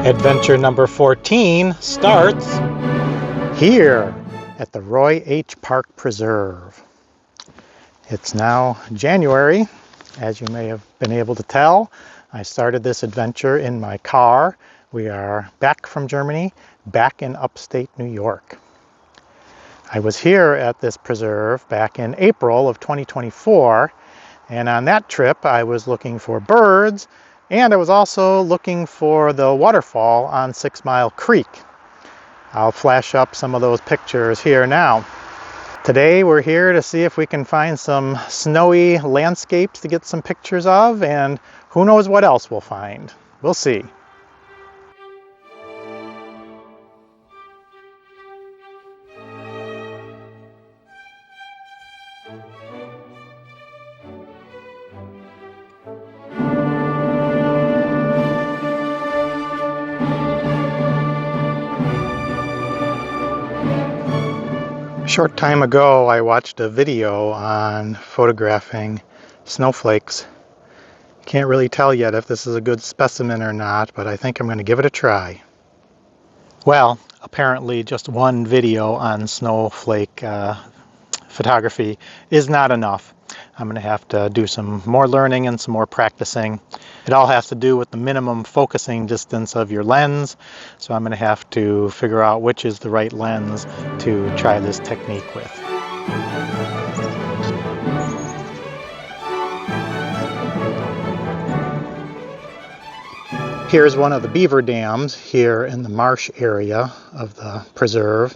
Adventure number 14 starts here at the Roy H. Park Preserve. It's now January, as you may have been able to tell. I started this adventure in my car. We are back from Germany, back in upstate New York. I was here at this preserve back in April of 2024, and on that trip I was looking for birds, and I was also looking for the waterfall on 6 Mile Creek. I'll flash up some of those pictures here now. Today we're here to see if we can find some snowy landscapes to get some pictures of, and who knows what else we'll find. We'll see. A short time ago, I watched a video on photographing snowflakes. Can't really tell yet if this is a good specimen or not, but I think I'm going to give it a try. Well, apparently just one video on snowflake photography is not enough. I'm going to have to do some more learning and some more practicing. It all has to do with the minimum focusing distance of your lens, so I'm going to have to figure out which is the right lens to try this technique with. Here's one of the beaver dams here in the marsh area of the preserve.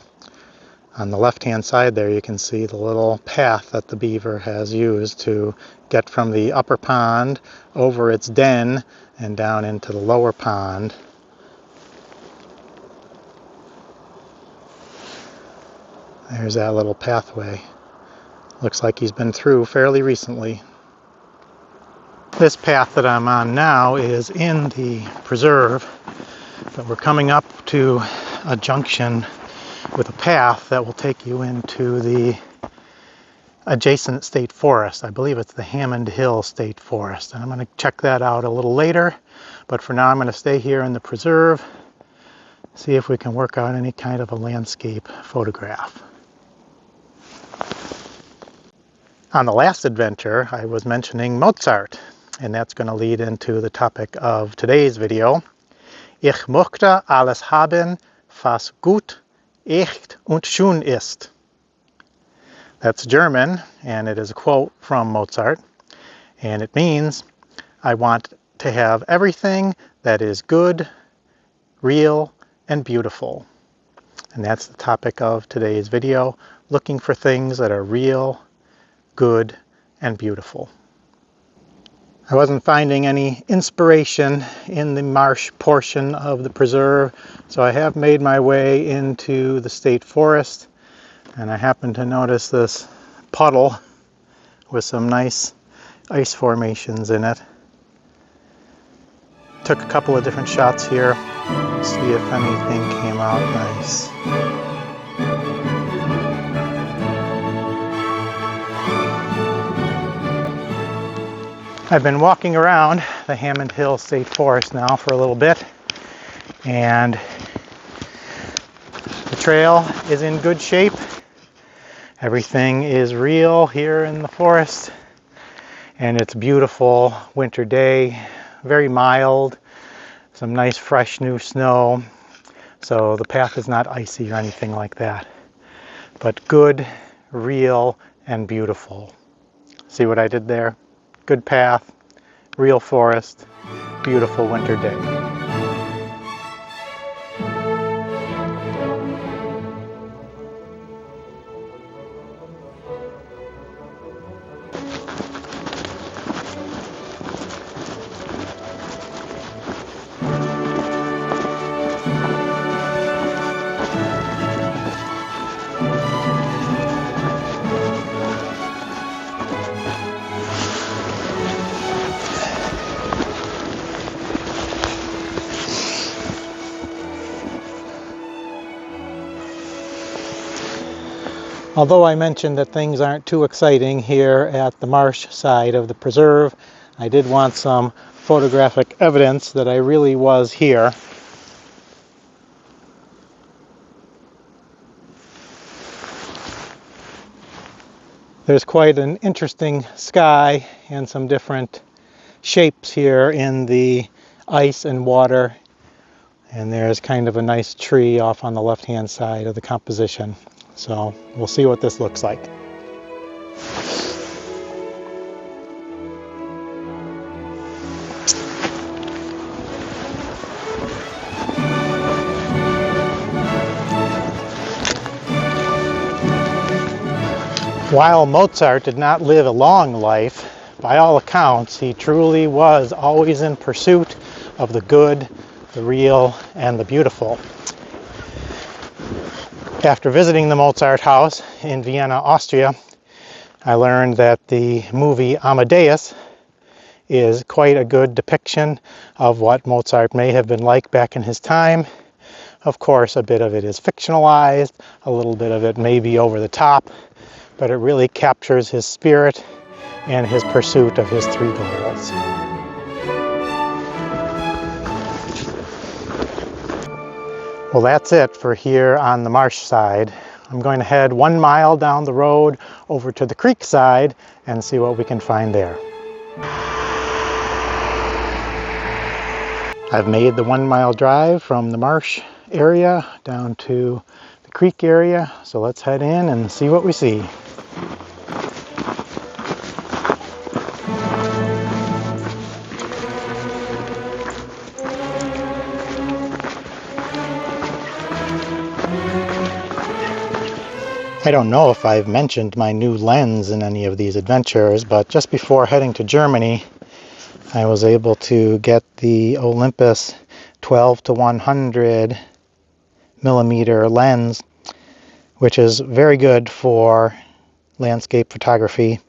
On the left-hand side there you can see the little path that the beaver has used to get from the upper pond over its den and down into the lower pond. There's that little pathway. Looks like he's been through fairly recently. This path that I'm on now is in the preserve, but we're coming up to a junction with a path that will take you into the adjacent state forest. I believe it's the Hammond Hill State Forest, and I'm going to check that out a little later, but for now I'm going to stay here in the preserve, see if we can work out any kind of a landscape photograph. On the last adventure I was mentioning Mozart, and that's going to lead into the topic of today's video. Ich möchte alles haben, was gut, echt und schön ist. That's German, and it is a quote from Mozart, and it means, I want to have everything that is good, real, and beautiful. And that's the topic of today's video, looking for things that are real, good, and beautiful. I wasn't finding any inspiration in the marsh portion of the preserve, so I have made my way into the state forest, and I happened to notice this puddle with some nice ice formations in it. Took a couple of different shots here, see if anything came out nice. I've been walking around the Hammond Hill State Forest now for a little bit, and the trail is in good shape. Everything is real here in the forest, and it's a beautiful winter day, very mild, some nice fresh new snow, so the path is not icy or anything like that, but good, real, and beautiful. See what I did there? Good path, real forest, beautiful winter day. Although I mentioned that things aren't too exciting here at the marsh side of the preserve, I did want some photographic evidence that I really was here. There's quite an interesting sky and some different shapes here in the ice and water. And there's kind of a nice tree off on the left-hand side of the composition. So we'll see what this looks like. While Mozart did not live a long life, by all accounts, he truly was always in pursuit of the good, the real, and the beautiful. After visiting the Mozart house in Vienna, Austria, I learned that the movie Amadeus is quite a good depiction of what Mozart may have been like back in his time. Of course, a bit of it is fictionalized, a little bit of it may be over the top, but it really captures his spirit and his pursuit of his three goals. Well, that's it for here on the marsh side. I'm going to head 1 mile down the road over to the creek side and see what we can find there. I've made the 1 mile drive from the marsh area down to the creek area, so let's head in and see what we see. I don't know if I've mentioned my new lens in any of these adventures, but just before heading to Germany, I was able to get the Olympus 12-100 millimeter lens, which is very good for landscape photography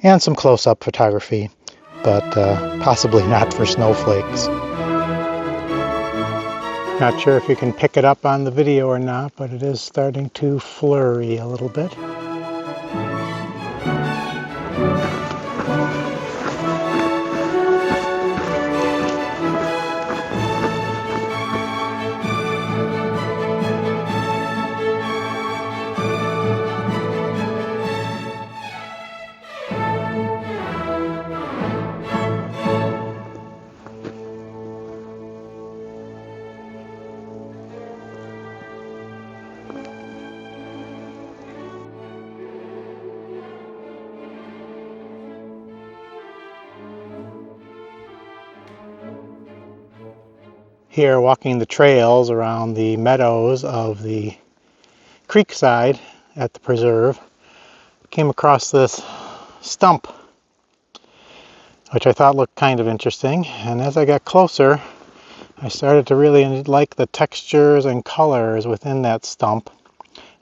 and some close-up photography, but possibly not for snowflakes. Not sure if you can pick it up on the video or not, but it is starting to flurry a little bit. Here, walking the trails around the meadows of the creek side at the preserve, came across this stump, which I thought looked kind of interesting. And as I got closer, I started to really like the textures and colors within that stump.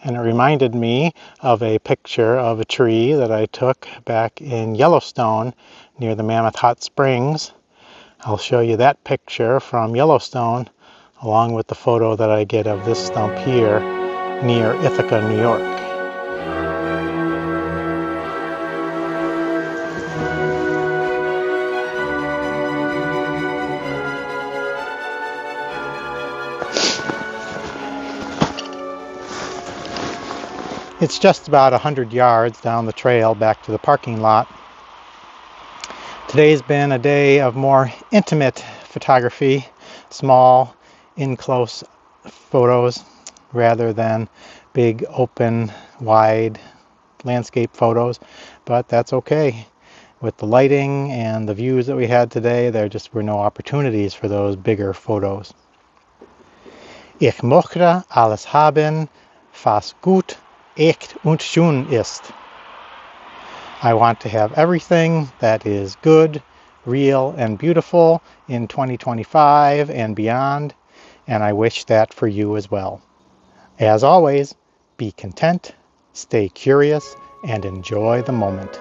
And it reminded me of a picture of a tree that I took back in Yellowstone near the Mammoth Hot Springs. I'll show you that picture from Yellowstone along with the photo that I get of this stump here near Ithaca, New York. It's just about 100 yards down the trail back to the parking lot. Today's been a day of more intimate photography, small, in-close photos rather than big, open, wide landscape photos, but that's okay. With the lighting and the views that we had today, there just were no opportunities for those bigger photos. Ich möchte alles haben, was gut, echt und schön ist. I want to have everything that is good, real, and beautiful in 2025 and beyond, and I wish that for you as well. As always, be content, stay curious, and enjoy the moment.